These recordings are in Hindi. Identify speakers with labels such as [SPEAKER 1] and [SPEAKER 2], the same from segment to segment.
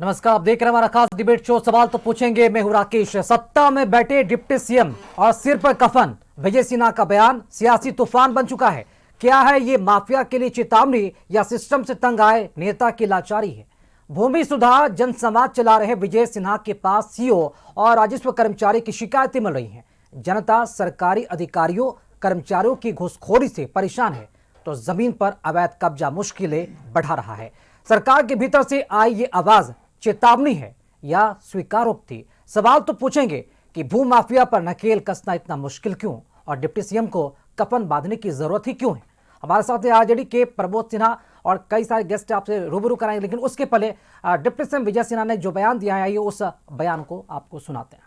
[SPEAKER 1] नमस्कार, आप देख रहे हैं हमारा खास डिबेट शो सवाल तो पूछेंगे। मैं हूं राकेश। सत्ता में बैठे डिप्टी सीएम और सिर पर कफन, विजय सिन्हा का बयान सियासी तूफान बन चुका है। क्या है ये माफिया के लिए चेतावनी या सिस्टम से तंग आए नेता की लाचारी है? भूमि सुधार जनसंवाद चला रहे विजय सिन्हा के पास सीओ और राजस्व कर्मचारी की शिकायतें मिल रही हैं। जनता सरकारी अधिकारियों कर्मचारियों की घूसखोरी से परेशान है तो जमीन पर अवैध कब्जा मुश्किलें बढ़ा रहा है। सरकार के भीतर से आई ये आवाज चेतावनी है या स्वीकारोक्ति? सवाल तो पूछेंगे कि भू माफिया पर नकेल कसना इतना मुश्किल क्यों और डिप्टी सीएम को कफन बांधने की जरूरत ही क्यों है? हमारे साथ आरजेडी के प्रमोद सिन्हा और कई सारे गेस्ट आपसे रूबरू कराएंगे, लेकिन उसके पहले डिप्टी सीएम विजय सिन्हा ने जो बयान दिया है, आइए उस बयान को आपको सुनाते हैं।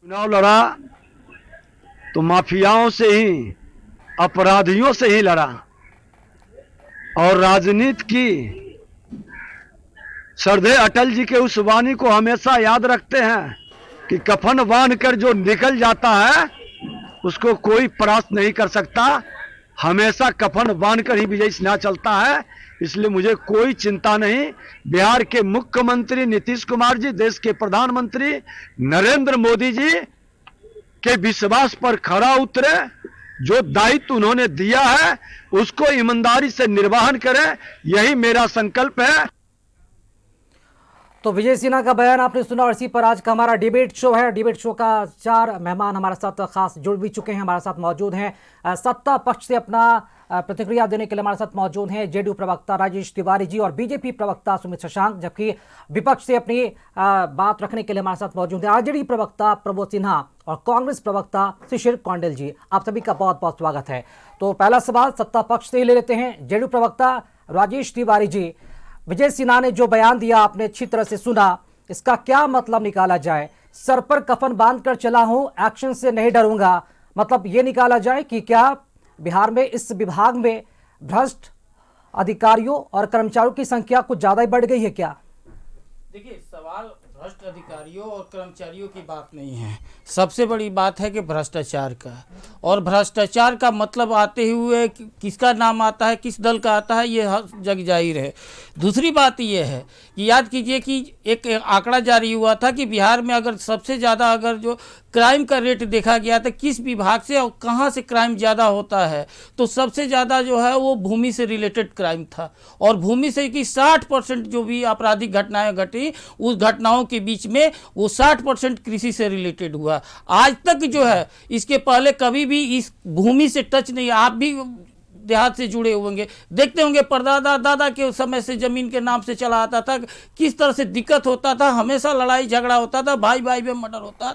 [SPEAKER 2] चुनाव लड़ा तो माफियाओं से ही, अपराधियों से ही लड़ा और राजनीति की श्रद्धेय अटल जी के उस वाणी को हमेशा याद रखते हैं कि कफन बांधकर जो निकल जाता है उसको कोई परास्त नहीं कर सकता। हमेशा कफन बांधकर ही विजय सिन्हा चलता है, इसलिए मुझे कोई चिंता नहीं। बिहार के मुख्यमंत्री नीतीश कुमार जी, देश के प्रधानमंत्री नरेंद्र मोदी जी के विश्वास पर खरा उतरे, जो दायित्व उन्होंने दिया है उसको ईमानदारी से निर्वहन करें, यही मेरा संकल्प है।
[SPEAKER 1] तो विजय सिन्हा का बयान आपने सुना और इसी पर आज का हमारा डिबेट शो है। डिबेट शो का 4 मेहमान हमारे साथ खास जुड़ भी चुके हैं, हमारे साथ मौजूद हैं। सत्ता पक्ष से अपना प्रतिक्रिया देने के लिए हमारे साथ मौजूद हैं जेडीयू प्रवक्ता राजेश तिवारी जी और बीजेपी प्रवक्ता सुमित शशांक, जबकि विपक्ष से अपनी बात रखने के लिए हमारे साथ मौजूद हैं आरजेडी प्रवक्ता प्रमोद सिन्हा और कांग्रेस प्रवक्ता शिशिर कौंडेल जी। आप सभी का बहुत बहुत स्वागत है। तो पहला सवाल सत्ता पक्ष से ही ले लेते हैं। जेडीयू प्रवक्ता राजेश तिवारी जी, विजय सिन्हा ने जो बयान दिया आपने अच्छी तरह से सुना, इसका क्या मतलब निकाला जाए? सर पर कफन बांधकर चला हूं, एक्शन से नहीं डरूंगा, मतलब ये निकाला जाए कि क्या बिहार में इस विभाग में भ्रष्ट अधिकारियों और कर्मचारियों की संख्या कुछ ज्यादा ही बढ़ गई है क्या?
[SPEAKER 3] देखिए, सवाल भ्रष्ट अधिकारियों और कर्मचारियों की बात नहीं है, सबसे बड़ी बात है कि भ्रष्टाचार का। और भ्रष्टाचार का मतलब आते हुए किसका नाम आता है, किस दल का आता है, ये जग जाहिर है। दूसरी बात ये है कि याद कीजिए कि एक आंकड़ा जारी हुआ था कि बिहार में अगर सबसे ज़्यादा अगर जो क्राइम का रेट देखा गया था किस विभाग से और कहाँ से क्राइम ज़्यादा होता है, तो सबसे ज़्यादा जो है वो भूमि से रिलेटेड क्राइम था। और भूमि से कि 60% जो भी आपराधिक घटनाएं घटी, उस घटनाओं के बीच में वो 60% कृषि से रिलेटेड हुआ। आज तक जो है, इसके पहले कभी भी इस भूमि से टच नहीं। आप भी देहात से जुड़े होंगे, देखते होंगे परदादा दादा के समय से जमीन के नाम से चला आता था, किस तरह से दिक्कत होता था, हमेशा लड़ाई झगड़ा होता था, भाई भाई में मर्डर होता,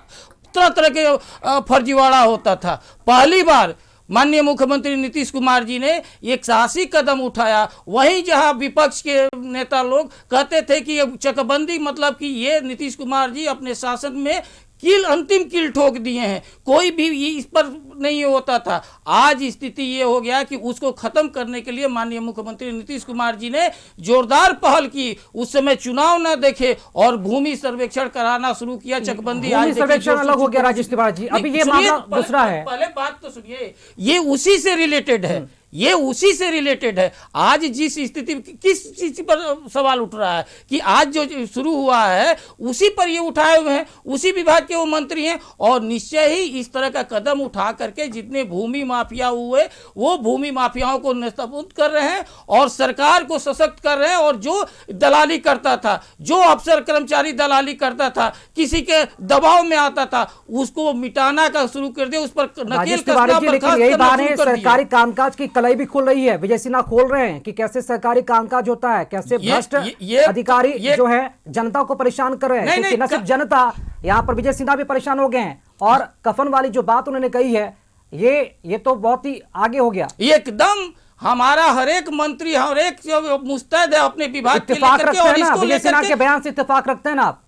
[SPEAKER 3] तरह तरह के फर्जीवाड़ा होता था। पहली बार माननीय मुख्यमंत्री नीतीश कुमार जी ने एक साहसी कदम उठाया। वहीं जहां विपक्ष के नेता लोग कहते थे कि ये चकबंदी, मतलब कि ये नीतीश कुमार जी अपने शासन में अंतिम कील ठोक दिए हैं, कोई भी इस पर नहीं होता था। आज स्थिति ये हो गया कि उसको खत्म करने के लिए माननीय मुख्यमंत्री नीतीश कुमार जी ने जोरदार पहल की। उस समय चुनाव न देखे और भूमि सर्वेक्षण कराना शुरू किया। चकबंदी आज
[SPEAKER 1] सर्वेक्षण अलग हो गया राजेश तिवारी जी, अभी ये मामला दूसरा है।
[SPEAKER 3] पहले बात तो सुनिए, ये उसी से रिलेटेड है, ये उसी से रिलेटेड है। आज जिस स्थिति, किस चीज पर सवाल उठ रहा है कि आज जो शुरू हुआ है उसी पर ये उठाए हुए हैं, उसी विभाग के वो मंत्री हैं। और निश्चय ही इस तरह का कदम उठा करके जितने भूमि माफिया हुए वो भूमि माफियाओं को नस्तबुद कर रहे हैं और सरकार को सशक्त कर रहे हैं। और जो दलाली करता था, जो अफसर कर्मचारी दलाली करता था, किसी के दबाव में आता था, उसको मिटाना का शुरू कर दिया, उस पर नकेल कसना।
[SPEAKER 1] सरकारी कामकाज की कलाई भी खुल रही है, विजय सिन्हा खोल रहे हैं कि कैसे सरकारी कामकाज होता है, कैसे भ्रष्ट अधिकारी जो है जनता को परेशान कर रहे हैं। क्योंकि न सिर्फ जनता, यहाँ पर विजय सिन्हा भी परेशान हो गए हैं। और कफन वाली जो बात उन्होंने कही है, ये तो बहुत ही आगे हो गया।
[SPEAKER 3] एकदम हमारा हर एक मंत्री, हर एक जो मुस्तैद है अपने विभाग के
[SPEAKER 1] इत्तेफाक रखते हैं ना, विजय सिन्हा के बयान से इत्तेफाक रखते हैं ना आप?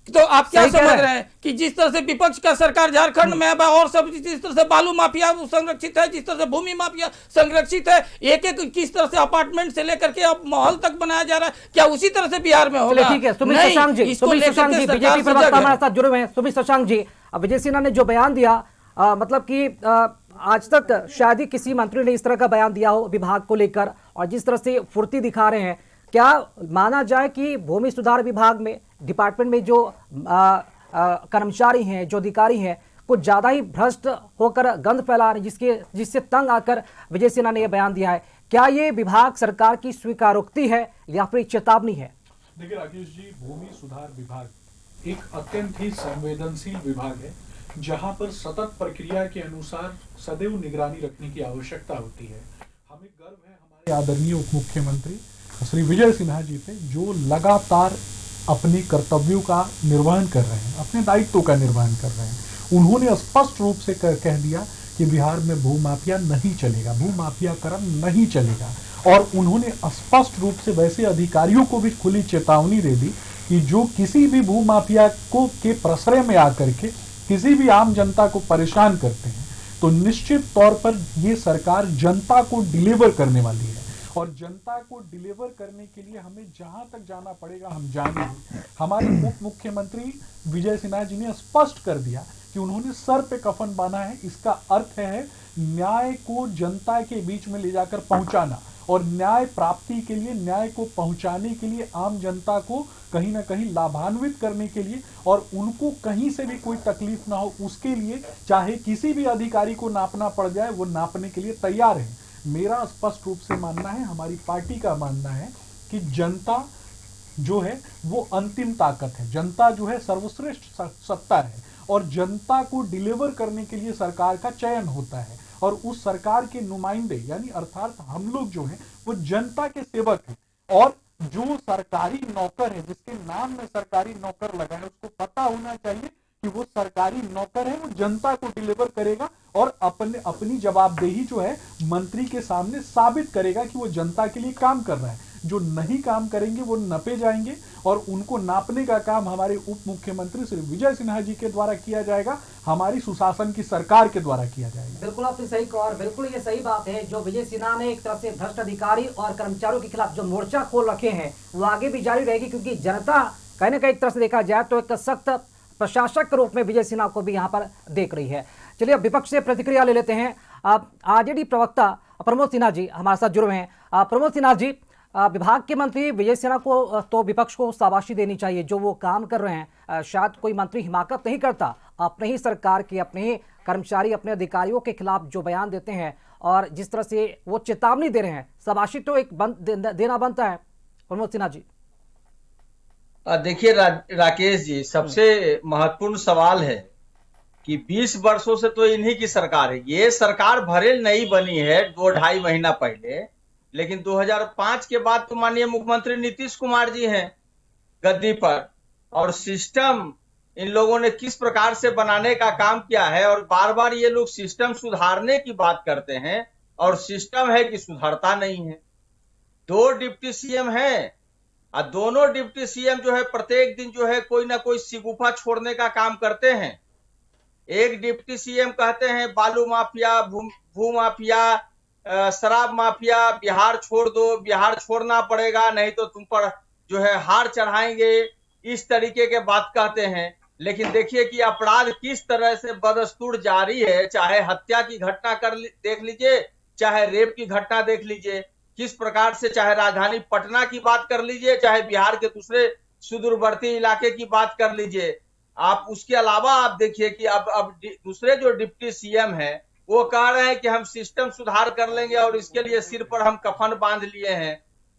[SPEAKER 3] तो आप क्या समझ रहे हैं कि जिस तरह से विपक्ष का सरकार झारखंड में और सब, जिस तरह से बालू माफिया संरक्षित है, जिस तरह से भूमि माफिया संरक्षित है, एक एक किस तरह से अपार्टमेंट से लेकर के अब महल तक बनाया जा रहा है, क्या उसी तरह से बिहार में होगा?
[SPEAKER 1] ठीक है, सुमित शशांक जी बीजेपी प्रवक्ता हमारे साथ जुड़े हुए हैं। सुमित शशांक जी, विजय सिन्हा ने जो बयान दिया, मतलब कि आज तक शायद ही किसी मंत्री ने इस तरह का बयान दिया हो विभाग को लेकर, और जिस तरह से फुर्ती दिखा रहे हैं, क्या माना जाए कि भूमि सुधार विभाग में डिपार्टमेंट में जो कर्मचारी हैं, जो अधिकारी हैं, कुछ ज़्यादा ही भ्रष्ट होकर गंद फैला रहे, जिससे तंग आकर विजय सिन्हा ने यह बयान दिया है? क्या ये विभाग सरकार की स्वीकारोक्ति है या फिर चेतावनी है?
[SPEAKER 4] देखिए राकेश जी, भूमि सुधार विभाग एक अत्यंत ही संवेदनशील विभाग है, जहां पर सतत प्रक्रिया के अनुसार सदैव निगरानी रखने की आवश्यकता होती है। हमें गर्व है हमारे आदरणीय उप मुख्यमंत्री श्री विजय सिन्हा जी पे, जो लगातार अपने कर्तव्यों का निर्वहन कर रहे हैं, अपने दायित्वों का निर्वहन कर रहे हैं। उन्होंने स्पष्ट रूप से कह दिया कि बिहार में भूमाफिया नहीं चलेगा, भूमाफिया कर्म नहीं चलेगा। और उन्होंने स्पष्ट रूप से वैसे अधिकारियों को भी खुली चेतावनी दे दी कि जो किसी भी भूमाफिया को के प्रश्रय में आकर के किसी भी आम जनता को परेशान करते हैं, तो निश्चित तौर पर ये सरकार जनता को डिलीवर करने वाली है। और जनता को डिलीवर करने के लिए हमें जहां तक जाना पड़ेगा हम जाएंगे। हमारे उप मुख्यमंत्री विजय सिन्हा जी ने स्पष्ट कर दिया कि उन्होंने सर पे कफन बांधा है। इसका अर्थ है न्याय को जनता के बीच में ले जाकर पहुंचाना, और न्याय प्राप्ति के लिए, न्याय को पहुंचाने के लिए, आम जनता को कहीं ना कहीं लाभान्वित करने के लिए, और उनको कहीं से भी कोई तकलीफ ना हो उसके लिए, चाहे किसी भी अधिकारी को नापना पड़ जाए, वो नापने के लिए तैयार है। मेरा स्पष्ट रूप से मानना है, हमारी पार्टी का मानना है कि जनता जो है वो अंतिम ताकत है, जनता जो है सर्वश्रेष्ठ सत्ता है, और जनता को डिलीवर करने के लिए सरकार का चयन होता है। और उस सरकार के नुमाइंदे यानी अर्थात हम लोग जो हैं वो जनता के सेवक हैं। और जो सरकारी नौकर है, जिसके नाम में सरकारी नौकर लगा है, उसको पता होना चाहिए कि वो सरकारी नौकर है, वो जनता को डिलीवर करेगा और अपनी जवाबदेही जो है मंत्री के सामने साबित करेगा कि वो जनता के लिए काम कर रहा है। जो नहीं काम करेंगे वो नपे जाएंगे, और उनको नापने का काम हमारे उप मुख्यमंत्री श्री विजय सिन्हा जी के द्वारा किया जाएगा, हमारी सुशासन की सरकार के द्वारा किया जाएगा।
[SPEAKER 1] बिल्कुल आपने सही कहा, और बिल्कुल ये सही बात है। जो विजय सिन्हा ने एक तरफ से भ्रष्ट अधिकारी और कर्मचारियों के खिलाफ जो मोर्चा खोल रखे हैं, वो आगे भी जारी रहेगी, क्योंकि जनता कहीं ना कहीं एक तरफ से देखा जाए तो एक सख्त प्रशासक के रूप में विजय सिन्हा को भी यहाँ पर देख रही है। चलिए अब विपक्ष से प्रतिक्रिया ले लेते हैं। आरजेडी प्रवक्ता प्रमोद सिन्हा जी हमारे साथ जुड़े हैं। प्रमोद सिन्हा जी, विभाग के मंत्री विजय सिन्हा को तो विपक्ष को शाबाशी देनी चाहिए, जो वो काम कर रहे हैं। शायद कोई मंत्री हिमाकत नहीं करता, अपने ही सरकार के, अपने ही कर्मचारी, अपने अधिकारियों के खिलाफ जो बयान देते हैं और जिस तरह से वो चेतावनी दे रहे हैं, शाबाशी तो एक देना बनता है। प्रमोद सिन्हा जी,
[SPEAKER 5] देखिए राकेश जी, सबसे महत्वपूर्ण सवाल है कि 20 वर्षों से तो इन्हीं की सरकार है। ये सरकार भले नहीं बनी है 2-2.5 महीना पहले, लेकिन 2005 के बाद तो माननीय मुख्यमंत्री नीतीश कुमार जी हैं गद्दी पर, और सिस्टम इन लोगों ने किस प्रकार से बनाने का काम किया है। और बार बार ये लोग सिस्टम सुधारने की बात करते हैं, और सिस्टम है कि सुधरता नहीं है। 2 डिप्टी सीएम हैं, और दोनों डिप्टी सीएम जो है प्रत्येक दिन जो है कोई ना कोई सिगुफा छोड़ने का काम करते हैं। एक डिप्टी सीएम कहते हैं बालू माफिया, भू माफिया, शराब माफिया, बिहार छोड़ दो, बिहार छोड़ना पड़ेगा, नहीं तो तुम पर जो है हार चढ़ाएंगे, इस तरीके के बात कहते हैं। लेकिन देखिए कि अपराध किस तरह से बदस्तूर जारी है। चाहे हत्या की घटना देख लीजिए, चाहे रेप की घटना देख लीजिए, किस प्रकार से, चाहे राजधानी पटना की बात कर लीजिए, चाहे बिहार के दूसरे सुदूरवर्ती इलाके की बात कर लीजिए आप। उसके अलावा आप देखिए कि अब दूसरे जो डिप्टी सीएम है वो कह रहे हैं कि हम सिस्टम सुधार कर लेंगे, और इसके लिए सिर पर हम कफन बांध लिए हैं।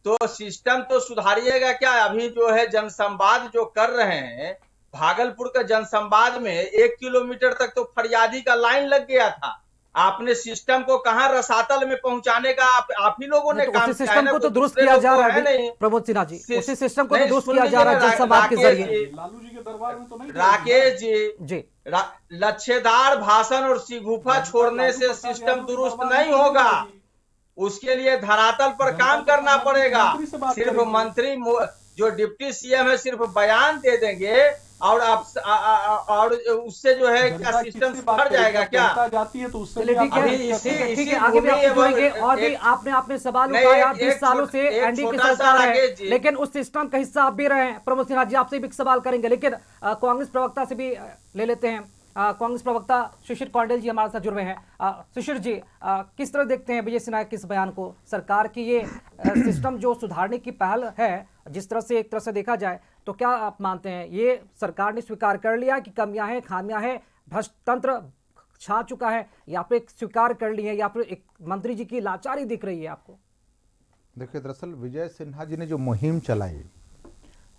[SPEAKER 5] तो सिस्टम तो सुधारिएगा क्या? अभी जो है जनसंवाद जो कर रहे हैं, भागलपुर का जनसंवाद में 1 किलोमीटर तक तो फरियादी का लाइन लग गया था। आपने सिस्टम को कहां रसातल में पहुंचाने का आप ही लोगों ने काम किया।
[SPEAKER 1] सिस्टम को तो दुरुस्त किया जा रहा है प्रमोद सिन्हा जी, उसी सिस्टम को तो दुरुस्त किया जा रहा है जनसंवाद के जरिए।
[SPEAKER 4] लालू जी के दरबार में तो नहीं।
[SPEAKER 5] राकेश जी, लच्छेदार भाषण और सिगुफा छोड़ने से सिस्टम दुरुस्त नहीं होगा, उसके लिए धरातल पर काम करना पड़ेगा। सिर्फ मंत्री जो डिप्टी सीएम है सिर्फ बयान दे देंगे और उससे जो है क्या सिस्टम सुधर जाएगा क्या?
[SPEAKER 4] जाती है तो उससे
[SPEAKER 1] ठीक है, आगे भी आप जुड़ेंगे। और भी आपने सवाल उठाया, 20 सालों से एनडीए की सरकार है, लेकिन उस सिस्टम का हिस्सा आप भी रहे हैं। प्रमोद सिन्हा जी, आपसे भी सवाल करेंगे, लेकिन कांग्रेस प्रवक्ता से भी ले लेते हैं। कांग्रेस प्रवक्ता शिशिर कौंडेल जी हमारे साथ जुड़ रहे हैं। शिशिर जी, किस तरह देखते हैं विजय सिन्हा के इस बयान को? सरकार की ये सिस्टम जो सुधारने की पहल है, जिस तरह से एक तरह से देखा जाए तो क्या आप मानते हैं ये सरकार ने स्वीकार कर लिया कि कमियां हैं, खामियां हैं, भ्रष्ट तंत्र छा चुका है, या फिर एक स्वीकार कर ली है, या फिर एक मंत्री जी की लाचारी दिख रही है आपको?
[SPEAKER 6] देखिए, दरअसल विजय सिन्हा जी ने जो मुहिम चलाई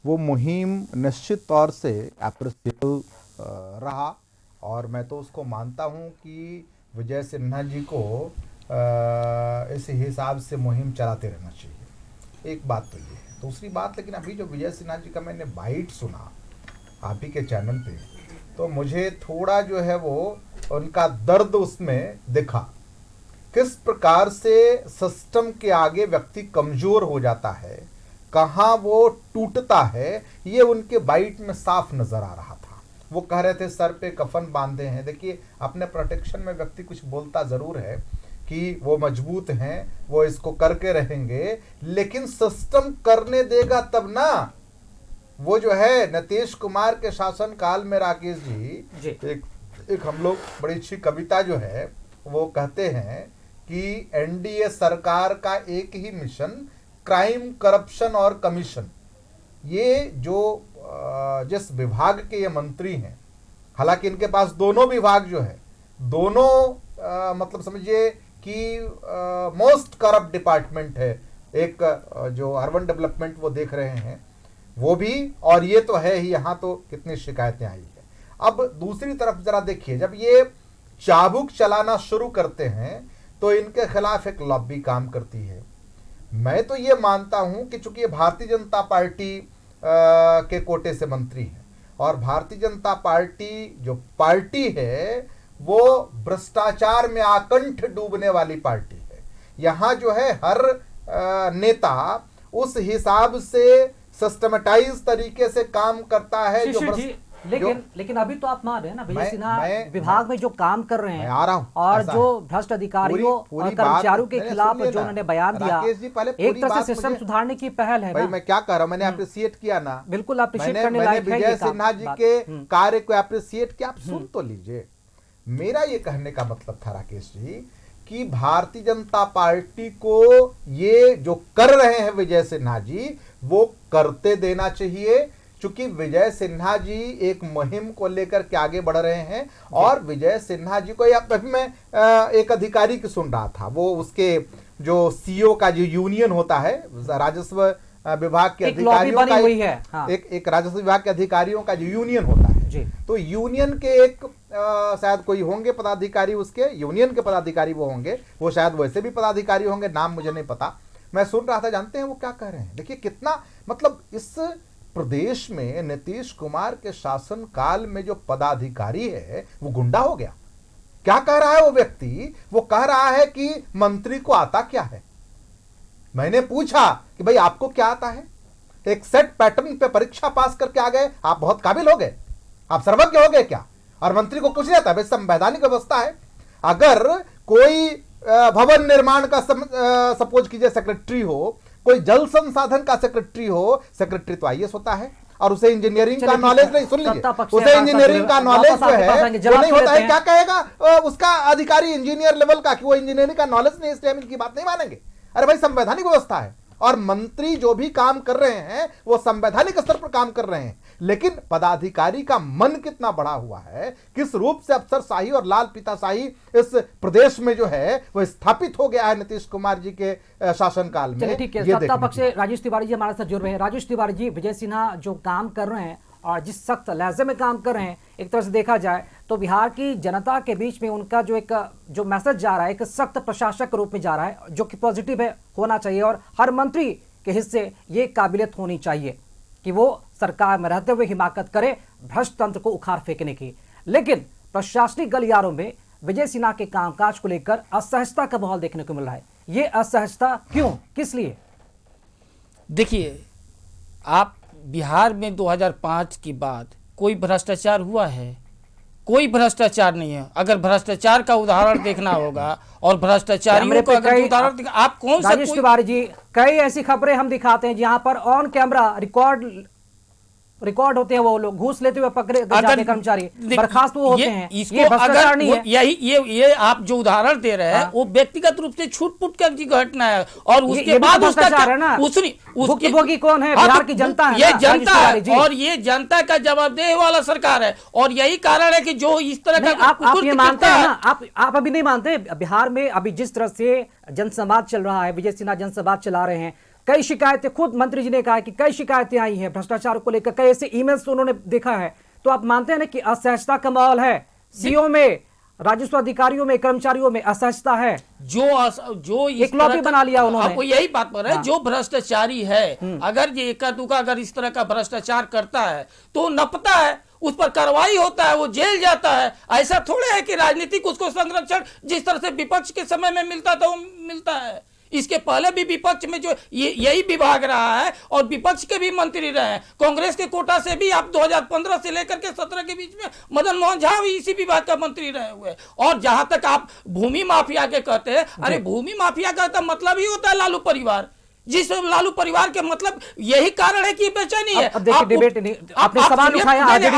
[SPEAKER 6] वो मुहिम निश्चित तौर से अप्रिशिएबल रहा, और मैं तो उसको मानता हूं कि विजय सिन्हा जी को इस हिसाब से मुहिम चलाते रहना चाहिए। एक बात तो ये है। दूसरी बात, लेकिन अभी जो विजय सिन्हा जी का मैंने बाइट सुना आप ही के चैनल पे, तो मुझे थोड़ा जो है वो उनका दर्द उसमें दिखा। किस प्रकार से सिस्टम के आगे व्यक्ति कमजोर हो जाता है, कहाँ वो टूटता है, ये उनके बाइट में साफ नजर आ रहा था। वो कह रहे थे सर पे कफन बांधे हैं। देखिए, अपने प्रोटेक्शन में व्यक्ति कुछ बोलता जरूर है कि वो मजबूत हैं, वो इसको करके रहेंगे, लेकिन सिस्टम करने देगा तब ना। वो जो है नीतीश कुमार के शासन काल में राकेश जी, एक हम लोग बड़ी अच्छी कविता जो है वो कहते हैं कि एनडीए सरकार का एक ही मिशन, क्राइम, करप्शन और कमीशन। ये जो जिस विभाग के ये मंत्री हैं, हालांकि इनके पास दोनों विभाग जो है, दोनों मतलब समझिए कि मोस्ट करप्ट डिपार्टमेंट है। एक जो अर्बन डेवलपमेंट वो देख रहे हैं वो भी, और ये तो है ही, यहाँ तो कितनी शिकायतें आई है। अब दूसरी तरफ जरा देखिए, जब ये चाबुक चलाना शुरू करते हैं तो इनके खिलाफ एक लॉबी काम करती है। मैं तो ये मानता हूं कि चूंकि ये भारतीय जनता पार्टी के कोटे से मंत्री हैं, और भारतीय जनता पार्टी जो पार्टी है वो भ्रष्टाचार में आकंठ डूबने वाली पार्टी है। यहाँ जो है हर नेता उस हिसाब से सिस्टमेटाइज तरीके से काम करता है जो
[SPEAKER 1] लेकिन अभी तो आप मान रहे हैं ना विजय सिन्हा विभाग में जो काम कर रहे हैं,
[SPEAKER 6] आ रहा हूं,
[SPEAKER 1] और जो भ्रष्ट अधिकारियों और कर्मचारियों के खिलाफ जो उन्होंने बयान दिया, एक तरह से सिस्टम सुधारने की पहल है।
[SPEAKER 6] भाई मैं क्या कह रहा हूं, मैंने अप्रिशिएट किया ना,
[SPEAKER 1] बिल्कुल अप्रिशिएट करने लायक है।
[SPEAKER 6] विजय सिन्हा जी के कार्य को अप्रिशिएट किया, आप सुन तो लीजिए। मेरा ये कहने का मतलब था राकेश जी कि भारतीय जनता पार्टी को ये जो कर रहे हैं विजय सिन्हा जी, वो करते देना चाहिए। चूंकि विजय सिन्हा जी एक मुहिम को लेकर के आगे बढ़ रहे हैं, और विजय सिन्हा जी को अभी मैं एक अधिकारी की सुन रहा था, वो उसके जो सीईओ का जो यूनियन होता है राजस्व विभाग के अधिकारियों का
[SPEAKER 1] हुई है, हाँ।
[SPEAKER 6] एक राजस्व विभाग के अधिकारियों का जो यूनियन होता है जी। तो यूनियन के एक शायद कोई होंगे पदाधिकारी, उसके यूनियन के पदाधिकारी वो होंगे, वो शायद वैसे भी पदाधिकारी होंगे, नाम मुझे नहीं पता। मैं सुन रहा था, जानते हैं वो क्या कह रहे हैं? देखिए कितना, मतलब इस प्रदेश में नीतीश कुमार के शासन काल में जो पदाधिकारी है वो गुंडा हो गया। क्या कह रहा है वो व्यक्ति? वो कह रहा है कि मंत्री को आता क्या है। मैंने पूछा कि भाई आपको क्या आता है? एक सेट पैटर्न पे परीक्षा पास करके आ गए, आप बहुत काबिल हो गए, आप सर्वज्ञ हो गए क्या? और मंत्री को कुछ नहीं आता? भाई संवैधानिक व्यवस्था है, अगर कोई भवन निर्माण का सपोज कीजिए सेक्रेटरी हो, कोई जल संसाधन का सेक्रेटरी हो, सेक्रेटरी तो आईएएस होता है, और उसे इंजीनियरिंग का नॉलेज नहीं, सुन लीजिए, उसे इंजीनियरिंग का नॉलेज जो है वो नहीं होता है। क्या कहेगा उसका अधिकारी इंजीनियर लेवल का कि वो इंजीनियरिंग का नॉलेज नहीं, इसलिए हम इनकी बात नहीं मानेंगे। अरे भाई संवैधानिक व्यवस्था है, और मंत्री जो भी काम कर रहे हैं वो संवैधानिक स्तर पर काम कर रहे हैं। लेकिन पदाधिकारी का मन कितना बड़ा हुआ है, किस रूप से अफसरशाही और लाल पिताशाही इस प्रदेश में जो है वो स्थापित हो गया है नीतीश कुमार जी के शासनकाल में।
[SPEAKER 1] ठीक है, सत्ता पक्ष से राजेश तिवारी जी हमारे साथ जुड़ रहे हैं। राजेश तिवारी जी, विजय सिन्हा जो काम कर रहे हैं और जिस सख्त लहजे में काम कर रहे हैं, एक तरह से देखा जाए तो बिहार की जनता के बीच में उनका जो मैसेज जा रहा है, एक सख्त प्रशासक के रूप में जा रहा है, जो कि पॉजिटिव है, होना चाहिए, और हर मंत्री के हिस्से ये काबिलियत होनी चाहिए कि वो सरकार में रहते हुए हिमाकत करे भ्रष्ट तंत्र को उखाड़ फेंकने की। लेकिन प्रशासनिक गलियारों में विजय सिन्हा के कामकाज को लेकर असहजता का माहौल देखने को मिल रहा है। ये असहजता क्यों, किस लिए?
[SPEAKER 3] देखिए, आप बिहार में 2005 के बाद कोई भ्रष्टाचार हुआ है? कोई भ्रष्टाचार नहीं है। अगर भ्रष्टाचार का उदाहरण देखना होगा और भ्रष्टाचारियों को अगर उदाहरण देखना, आप कौन सा?
[SPEAKER 1] राजेश तिवारी जी, कई ऐसी खबरें हम दिखाते हैं जहां पर ऑन कैमरा रिकॉर्ड होते हैं, वो लोग घूस लेते हुए पकड़े जाते हैं कर्मचारी, बर्खास्त वो होते हैं।
[SPEAKER 3] इसको
[SPEAKER 1] ये भ्रष्टाचार
[SPEAKER 3] अगर
[SPEAKER 1] नहीं है।
[SPEAKER 3] ये आप जो उदाहरण दे रहे हैं
[SPEAKER 1] हाँ।
[SPEAKER 3] वो व्यक्तिगत रूप से छूट-फूट कर की घटना है, और उसके
[SPEAKER 1] ये भी
[SPEAKER 3] बाद
[SPEAKER 1] तो
[SPEAKER 3] उसका
[SPEAKER 1] भ्रष्टाचार है ना। भुक्तभोगी कौन है?
[SPEAKER 3] हाँ,
[SPEAKER 1] बिहार
[SPEAKER 3] तो
[SPEAKER 1] की जनता है
[SPEAKER 3] ये
[SPEAKER 1] ना,
[SPEAKER 3] जनता
[SPEAKER 1] राजेश तिवारी जी।
[SPEAKER 3] है, और ये जनता का जवाबदेही वाला सरकार है, और यही कारण है कि जो इस तरह
[SPEAKER 1] नहीं,
[SPEAKER 3] का
[SPEAKER 1] आप ये
[SPEAKER 3] कुकृत्य
[SPEAKER 1] मानते
[SPEAKER 3] करता
[SPEAKER 1] हैं
[SPEAKER 3] है।
[SPEAKER 1] ना, आप अभी नहीं मानते? बिहार में अभी जिस तरह से जनसंवाद चल रहा है, विजय सिन्हा जनसंवाद चला रहे हैं, कई शिकायतें, खुद मंत्री जी ने कहा कि कई शिकायतें आई हैं भ्रष्टाचार को लेकर, कई ऐसे ईमेल्स उन्होंने देखा है। तो आप मानते हैं ना कि असहजता का माहौल है, सीओ में, राजस्व अधिकारियों में, कर्मचारियों में असहजता है।
[SPEAKER 3] जो इस
[SPEAKER 1] एक लॉबी
[SPEAKER 3] तरह का-
[SPEAKER 1] बना लिया उन्होंने।
[SPEAKER 3] आपको यही बात पर है,
[SPEAKER 1] हाँ।
[SPEAKER 3] जो भ्रष्टाचारी है, अगर ये एका दुका अगर इस तरह का भ्रष्टाचार करता है तो नपता है, उस पर कार्रवाई होता है, वो जेल जाता है। ऐसा थोड़े है कि राजनीतिक उसको संरक्षण जिस तरह से विपक्ष के समय में मिलता था वो मिलता है। इसके पहले भी विपक्ष में जो यही विभाग रहा है, और विपक्ष के भी मंत्री रहे हैं। कांग्रेस के कोटा से भी आप 2015 से लेकर के 17 के बीच में मदन मोहन झा भी इसी विभाग का मंत्री रहे हुए। और जहां तक आप भूमि माफिया के कहते हैं, अरे भूमि माफिया का तो मतलब ही होता है लालू परिवार। जिस लालू परिवार के मतलब यही कारण है कि बेचैनी है।
[SPEAKER 1] अब देखिए, डिबेट नहीं, आपने सवाल उठाया, आगे भी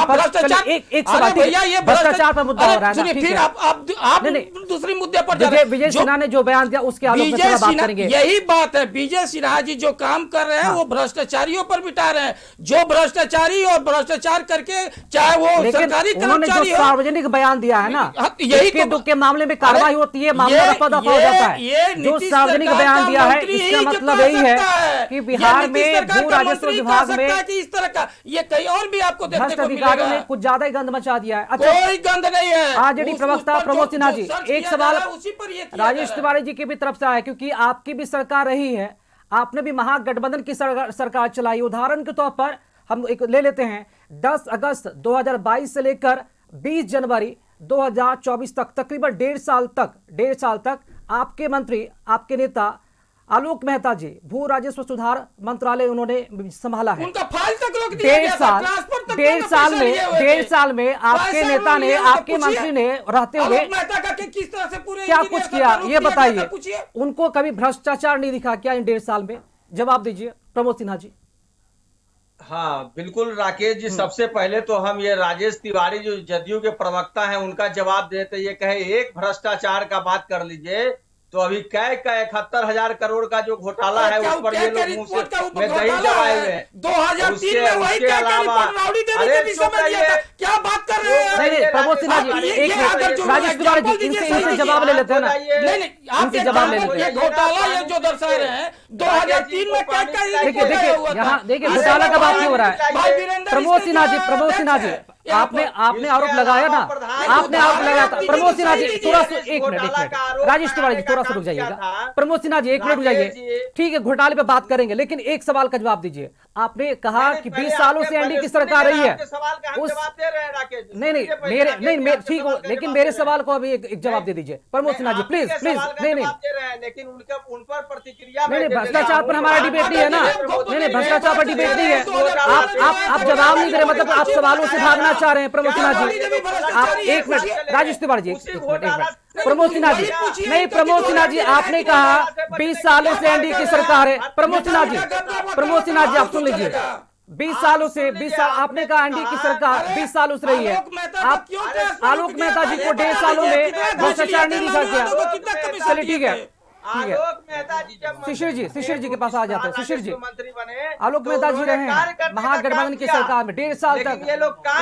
[SPEAKER 1] एक सवाल,
[SPEAKER 3] भैया ये
[SPEAKER 1] भ्रष्टाचार पर मुद्दा हो रहा है ना, ठीक
[SPEAKER 3] फिर
[SPEAKER 1] है।
[SPEAKER 3] आप
[SPEAKER 1] नहीं,
[SPEAKER 3] दूसरे मुद्दे पर जा रहे हैं।
[SPEAKER 1] विजय सिन्हा ने जो बयान दिया उसके आलोक में
[SPEAKER 3] विजय
[SPEAKER 1] थोड़ा बात
[SPEAKER 3] सिन्हा,
[SPEAKER 1] करेंगे।
[SPEAKER 3] यही बात है, विजय सिन्हा जी जो काम कर रहे हैं वो भ्रष्टाचारियों पर बिठा रहे हैं। जो भ्रष्टाचारी और भ्रष्टाचार करके, चाहे वो
[SPEAKER 1] लेकिन
[SPEAKER 3] सरकारी
[SPEAKER 1] उन्होंने जो
[SPEAKER 3] कर्मचारी हो,
[SPEAKER 1] सार्वजनिक बयान दिया है ना,
[SPEAKER 3] हाँ, यही
[SPEAKER 1] इसके
[SPEAKER 3] तो-
[SPEAKER 1] दुख के मामले में कार्रवाई होती है, मामला
[SPEAKER 3] ये-
[SPEAKER 1] रफा दफा हो जाता
[SPEAKER 3] ये
[SPEAKER 1] है। जो
[SPEAKER 3] नीतीश
[SPEAKER 1] सार्वजनिक
[SPEAKER 3] सरकार
[SPEAKER 1] बयान
[SPEAKER 3] का
[SPEAKER 1] दिया है,
[SPEAKER 3] मंत्री
[SPEAKER 1] इसका
[SPEAKER 3] ही
[SPEAKER 1] मतलब
[SPEAKER 3] बता
[SPEAKER 1] यही है
[SPEAKER 3] सकता है
[SPEAKER 1] कि बिहार
[SPEAKER 3] ये नीतीश
[SPEAKER 1] में
[SPEAKER 3] सरकार
[SPEAKER 1] भू
[SPEAKER 3] का
[SPEAKER 1] राजस्व
[SPEAKER 3] मंत्री
[SPEAKER 1] विभाग
[SPEAKER 3] कह सकता है
[SPEAKER 1] में
[SPEAKER 3] कि इस तरह का ये कहीं और भी आपको देखने
[SPEAKER 1] भ्रष्ट
[SPEAKER 3] को
[SPEAKER 1] अधिकारियों ने
[SPEAKER 3] मिलेगा।
[SPEAKER 1] कुछ ज्यादा ही गंद मचा दिया है। अच्छा,
[SPEAKER 3] कोई गंद नहीं है।
[SPEAKER 1] आरजेडी प्रवक्ता प्रमोद सिन्हा जी, एक सवाल
[SPEAKER 3] उसी पर ये किया
[SPEAKER 1] राजेश
[SPEAKER 3] जा रहा है।
[SPEAKER 1] तिवारी जी की भी तरफ से आया, क्योंकि आपकी भी सरकार रही है, आपने भी महागठबंधन की सरकार चलाई। उदाहरण के तौर पर हम एक ले लेते हैं, 10 अगस्त 2022 से लेकर 20 जनवरी 2024 तक, तकरीबन 1.5 साल तक आपके मंत्री, आपके नेता आलोक मेहता जी भू राजस्व सुधार मंत्रालय उन्होंने संभाला है।
[SPEAKER 3] उनका फाइल तक रोक दिया गया था, ट्रांसफर तक करना, पैसा लिए हुए थे।
[SPEAKER 1] 1.5 साल में आपके
[SPEAKER 3] पैसा
[SPEAKER 1] नेता ने,
[SPEAKER 3] लिए हुए थे,
[SPEAKER 1] आपके
[SPEAKER 3] पूछिए।
[SPEAKER 1] मंत्री ने रहते हुए
[SPEAKER 3] आलोक मेहता का कि किस तरह से पूरे
[SPEAKER 1] क्या
[SPEAKER 3] इंजीनियर
[SPEAKER 1] कुछ
[SPEAKER 3] का
[SPEAKER 1] किया,
[SPEAKER 3] रोक
[SPEAKER 1] ये
[SPEAKER 3] दिया गया
[SPEAKER 1] बताइए।
[SPEAKER 3] था, पूछिए।
[SPEAKER 1] उनको कभी भ्रष्टाचार नहीं दिखा क्या इन 1.5 साल में? जवाब दीजिए प्रमोद सिन्हा जी।
[SPEAKER 5] हाँ बिल्कुल राकेश जी, सबसे पहले तो हम ये राजेश तिवारी जो जदयू के प्रवक्ता हैं उनका जवाब देते, ये कहे एक भ्रष्टाचार का बात कर लीजिए तो अभी कै 71,000 करोड़ का जो घोटाला है उस पर ये लोग मुंह से में दही जमाए हुए हैं।
[SPEAKER 3] 2003 में वही
[SPEAKER 5] उसके
[SPEAKER 3] क्या
[SPEAKER 5] अलावा
[SPEAKER 3] राउडी देवी के विषय में दिया था। क्या बात कर रहे हैं?
[SPEAKER 1] नहीं, प्रमोद सिन्हा जी, एक मिनट, राजेश तिवारी जी, इनसे जवाब ले लेते हैं ना।
[SPEAKER 3] नहीं, आप
[SPEAKER 1] इनसे जवाब ले लेते
[SPEAKER 3] ये
[SPEAKER 1] हैं।
[SPEAKER 3] घोटाला ये जो दर्शा रहे हैं 2003 में क्या
[SPEAKER 1] देखिए यहाँ देखिए, घोटाला का बात नहीं हो रहा है। प्रमोद सिन्हा जी, आपने आरोप लगाया ना, आपने आरोप लगाया था। प्रमोद सिन्हा जी थोड़ा सा, एक मिनट, राजेश तिवारी जी थोड़ा सा रुक जाइएगा। प्रमोद सिन्हा जी 1 मिनट रुक जाइए, ठीक है, घोटाले पे बात करेंगे, लेकिन एक सवाल का जवाब दीजिए। आपने कहा कि 20 सालों से एनडीए की सरकार रही है, नहीं ठीक हो, लेकिन मेरे सवाल को अभी एक जवाब दे दीजिए प्रमोद सिन्हा जी, प्लीज। नहीं,
[SPEAKER 5] लेकिन उन पर प्रतिक्रिया
[SPEAKER 1] नहीं, भ्रष्टाचार पर हमारा डिबेट नहीं है ना। नहीं, भ्रष्टाचार पर डिबेट नहीं है। आप जवाब नहीं दे रहे, मतलब आप सवालों से भागना चाह रहे हैं। प्रमोद सिन्हा जी, आप 1 मिनट, राजेश तिवारी जी, एक मिनट। प्रमोद सिन्हा जी, नहीं, प्रमोद सिन्हा जी, आपने कहा 20 सालों से एनडीए की सरकार है। प्रमोद सिन्हा जी आप सुन लीजिए, 20 सालों से 20 साल आपने कहा एनडीए की सरकार 20 सालों से रही है। आप आलोक मेहता जी को 1.5 सालों में भ्रष्टाचार नहीं दिखा क्या? चलिए ठीक है।
[SPEAKER 5] आलोक मेहता जी जब
[SPEAKER 1] शिशिर जी के पास आ जाते हैं। शिशिर जी,
[SPEAKER 5] मंत्री बने,
[SPEAKER 1] आलोक मेहता जी रहे हैं महागठबंधन की सरकार में 1.5 साल तक,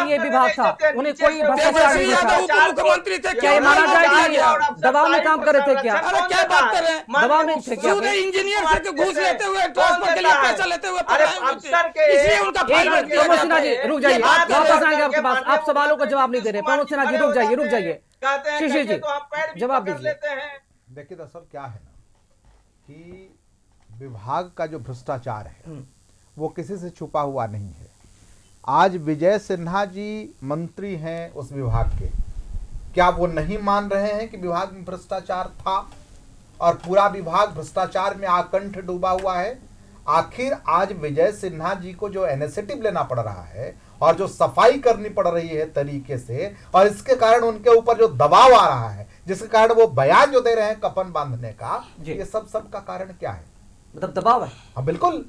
[SPEAKER 1] ये विभाग था, उन्हें कोई भ्रष्टाचार नहीं दिखा।
[SPEAKER 3] मुख्यमंत्री थे,
[SPEAKER 1] क्या ये माना जाए कि दबाव में काम कर रहे थे क्या?
[SPEAKER 3] अरे क्या बात कर रहे हैं?
[SPEAKER 1] दबाव में थे क्या?
[SPEAKER 3] इंजीनियर से घूस लेते हुए, ट्रांसफर के लिए पैसा लेते हुए, इसलिए उनका
[SPEAKER 1] एक मिनट, प्रमोद सिन्हा जी रुक जाइए, वापस आएंगे आपके पास। आप सवालों का जवाब नहीं दे रहे। प्रमोद सिन्हा जी रुक जाइए। शिशिर जी जवाब दीजिए।
[SPEAKER 6] देखिए दरअसल क्या है ना कि विभाग का जो भ्रष्टाचार है वो किसी से छुपा हुआ नहीं है। आज विजय सिन्हा जी मंत्री हैं उस विभाग के, क्या वो नहीं मान रहे हैं कि विभाग में भ्रष्टाचार था और पूरा विभाग भ्रष्टाचार में आकंठ डूबा हुआ है? आखिर आज विजय सिन्हा जी को जो इनिशिएटिव लेना पड़ रहा है और जो सफाई करनी पड़ रही है तरीके से, और इसके कारण उनके ऊपर जो दबाव आ रहा है, जिसके कारण वो बयान जो दे रहे हैं कफन बांधने का, ये सब का कारण क्या है?
[SPEAKER 1] मतलब दबाव है।
[SPEAKER 6] हाँ बिल्कुल,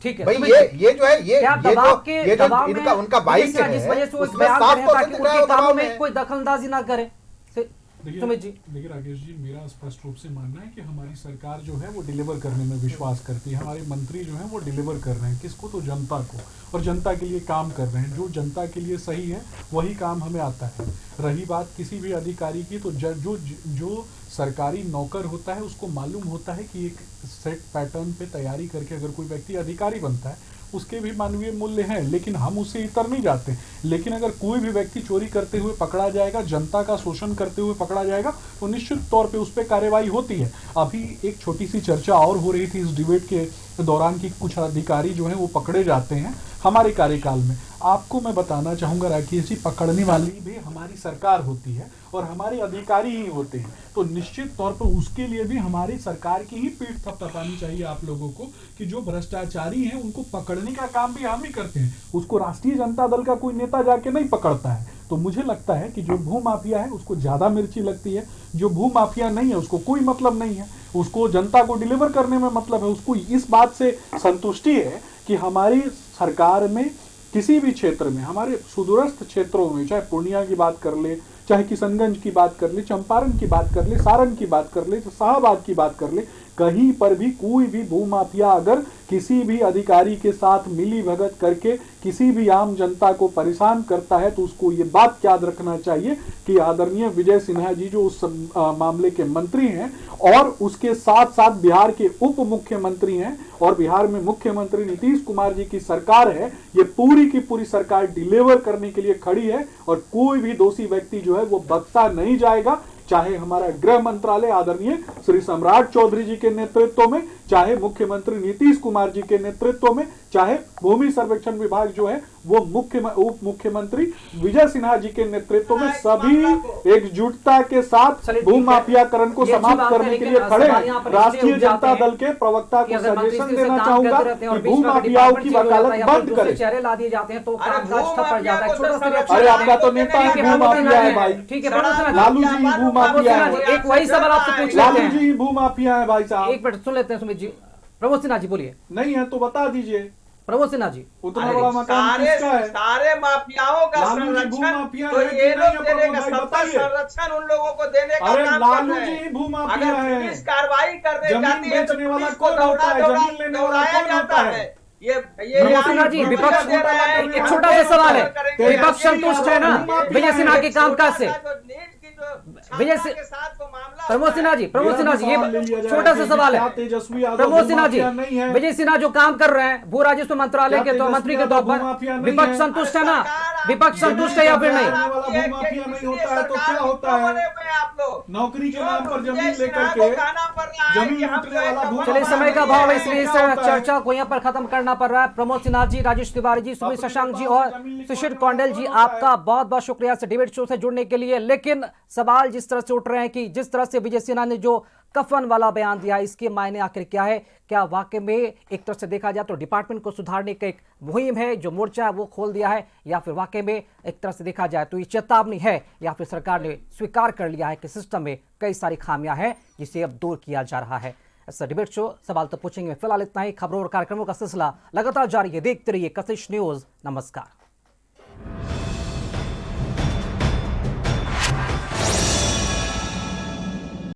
[SPEAKER 1] ठीक है,
[SPEAKER 6] भाई
[SPEAKER 1] सुमित
[SPEAKER 6] ये जो है
[SPEAKER 1] क्या दबाव के
[SPEAKER 6] ये जो
[SPEAKER 1] दबाव
[SPEAKER 6] इनका
[SPEAKER 1] में
[SPEAKER 6] उनका बाइक है
[SPEAKER 1] जिस वजह से वो
[SPEAKER 6] उसमें
[SPEAKER 1] बयान कर रहे हैं
[SPEAKER 6] 7%
[SPEAKER 1] ताकि
[SPEAKER 6] दिख रहा है
[SPEAKER 1] उनके
[SPEAKER 6] वो
[SPEAKER 1] कामों
[SPEAKER 6] दबाव
[SPEAKER 1] में
[SPEAKER 6] में।
[SPEAKER 1] कोई दखलंदाजी ना करे।
[SPEAKER 4] देखिए
[SPEAKER 1] सुमित जी,
[SPEAKER 4] देखिए राकेश जी, मेरा स्पष्ट रूप से मानना है कि हमारी सरकार जो है वो डिलीवर करने में विश्वास करती है। हमारे मंत्री जो हैं वो डिलीवर कर रहे हैं, किसको, तो जनता को, और जनता के लिए काम कर रहे हैं। जो जनता के लिए सही है वही काम हमें आता है। रही बात किसी भी अधिकारी की, तो जो सरकारी नौकर होता है उसको मालूम होता है कि एक सेट पैटर्न पे तैयारी करके अगर कोई व्यक्ति अधिकारी बनता है उसके भी मानवीय मूल्य हैं, लेकिन हम उससे इतर नहीं जाते। लेकिन अगर कोई भी व्यक्ति चोरी करते हुए पकड़ा जाएगा, जनता का शोषण करते हुए पकड़ा जाएगा, तो निश्चित तौर पे उस पर कार्रवाई होती है। अभी एक छोटी सी चर्चा और हो रही थी इस डिबेट के दौरान कि कुछ अधिकारी जो हैं वो पकड़े जाते हैं हमारे कार्यकाल में। आपको मैं बताना चाहूँगा राकेश जी, पकड़ने वाली भी हमारी सरकार होती है और हमारे अधिकारी ही होते हैं। तो निश्चित तौर पर उसके लिए भी हमारी सरकार की ही पीठ थपथपानी चाहिए आप लोगों को कि जो भ्रष्टाचारी हैं उनको पकड़ने का काम भी हम ही करते हैं। उसको राष्ट्रीय जनता दल का कोई नेता जाके नहीं पकड़ता है। तो मुझे लगता है कि जो भू माफिया है उसको ज़्यादा मिर्ची लगती है, जो भू माफिया नहीं है उसको कोई मतलब नहीं है, उसको जनता को डिलीवर करने में मतलब है। उसको इस बात से संतुष्टि है कि हमारी सरकार में किसी भी क्षेत्र में, हमारे सुदूरस्थ क्षेत्रों में, चाहे पूर्णिया की बात कर ले, चाहे किशनगंज की बात कर ले, चंपारण की बात कर ले, सारण की बात कर ले, शाहबाद की बात कर ले, कहीं पर भी कोई भी भूमाफिया अगर किसी भी अधिकारी के साथ मिली भगत करके किसी भी आम जनता को परेशान करता है तो उसको ये बात याद रखना चाहिए कि आदरणीय विजय सिन्हा जी जो उस मामले के मंत्री हैं और उसके साथ साथ बिहार के उप मुख्यमंत्री हैं और बिहार में मुख्यमंत्री नीतीश कुमार जी की सरकार है, ये पूरी की पूरी सरकार डिलीवर करने के लिए खड़ी है और कोई भी दोषी व्यक्ति जो है वो बख्शा नहीं जाएगा। चाहे हमारा गृह मंत्रालय आदरणीय श्री सम्राट चौधरी जी के नेतृत्व में, चाहे मुख्यमंत्री नीतीश कुमार जी के नेतृत्व में, चाहे भूमि सर्वेक्षण विभाग जो है वो उप मुख्यमंत्री विजय सिन्हा जी के नेतृत्व में, सभी एकजुटता के साथ भूमाफियाकरण को समाप्त करने के लिए खड़े हैं। राष्ट्रीय जनता दल के प्रवक्ता को सजेशन देना चाहूंगा कि भूमाफियाओं की वकालत बंद करें।
[SPEAKER 1] चेहरे ला दिए जाते हैं तो कामकाज ठप पड़ जाता है। छोटा सा
[SPEAKER 6] अरे आपका तो नेता ही भूमाफिया है भाई।
[SPEAKER 1] ठीक है,
[SPEAKER 6] लालू जी भूमाफिया है।
[SPEAKER 1] एक वही सवाल आपसे पूछ लेते
[SPEAKER 6] लालू
[SPEAKER 1] हैं।
[SPEAKER 6] जी भूमाफिया है भाई साहब।
[SPEAKER 1] एक मिनट सुन लेते हैं सुमित जी। प्रमोद सिन्हा जी बोलिए।
[SPEAKER 6] नहीं है तो बता दीजिए।
[SPEAKER 1] प्रमोद सिन्हा जी,
[SPEAKER 6] उतना बड़ा मकान किसका है?
[SPEAKER 5] सारे माफियाओं का
[SPEAKER 6] लालू जी
[SPEAKER 5] संरक्षण
[SPEAKER 6] भूमाफिया
[SPEAKER 5] तो
[SPEAKER 6] है कि
[SPEAKER 5] ये
[SPEAKER 6] नहीं
[SPEAKER 5] लोग
[SPEAKER 6] है?
[SPEAKER 5] देने का
[SPEAKER 6] भाई
[SPEAKER 5] सत्ता
[SPEAKER 6] बताइए।
[SPEAKER 5] संरक्षण उन लोगों को देने का
[SPEAKER 6] अरे
[SPEAKER 5] काम कर
[SPEAKER 6] लालू
[SPEAKER 5] रहे
[SPEAKER 6] जी
[SPEAKER 5] हैं।
[SPEAKER 6] भूमाफिया
[SPEAKER 5] अगर
[SPEAKER 6] है।
[SPEAKER 5] पुलिस कार्रवाई करने
[SPEAKER 6] जमीन
[SPEAKER 5] जाती है तो
[SPEAKER 6] बेचने वाला
[SPEAKER 5] पुलिस को
[SPEAKER 6] कौन होता है? जमीन लेने वाला
[SPEAKER 5] दौड़ाया
[SPEAKER 6] कौन
[SPEAKER 5] जाता
[SPEAKER 6] होता है?
[SPEAKER 5] है। ये
[SPEAKER 1] प्रमोद सिन्हा जी, विपक्ष एक छोटा सा सवाल है, विपक्ष संतुष्ट है ना विजय सिन्हा के कामकाज से? प्रमोद सिन्हा जी, ये छोटा सा सवाल है। प्रमोद सिन्हा जी, विजय सिन्हा जो काम कर रहे हैं भू राजस्व मंत्रालय के तो मंत्री के तौर पर, विपक्ष संतुष्ट है ना? विपक्ष संतुष्ट है या फिर नहीं?
[SPEAKER 6] भूमाफिया नहीं होता है तो क्या होता है? नौकरी के नाम पर जमीन लेकर के जमीन लूटने वाला
[SPEAKER 1] चलिए, समय का अभाव है इसलिए इस चर्चा को यहाँ पर खत्म करना पड़ रहा है। प्रमोद सिन्हा जी, राजेश तिवारी जी, सुमित शशांक जी और सुशील कौंडल जी, आपका बहुत बहुत शुक्रिया से डिबेट शो से जुड़ने के लिए। लेकिन सवाल जिस तरह से उठ रहे हैं कि जिस तरह से विजय सिन्हा ने जो कफन वाला बयान दिया, इसके मायने आखिर क्या है? क्या वाकई में एक तरह से देखा जाए तो डिपार्टमेंट को सुधारने का एक मुहिम है, जो मोर्चा है वो खोल दिया है, या फिर वाकई में एक तरह से देखा जाए तो ये चेतावनी है, या फिर सरकार ने स्वीकार कर लिया है कि सिस्टम में कई सारी खामियां हैं जिसे अब दूर किया जा रहा है? ऐसा डिबेट शो सवाल तो पूछेंगे। फिलहाल इतना ही। खबरों और कार्यक्रमों का सिलसिला लगातार जारी है, देखते रहिए कशिश न्यूज। नमस्कार।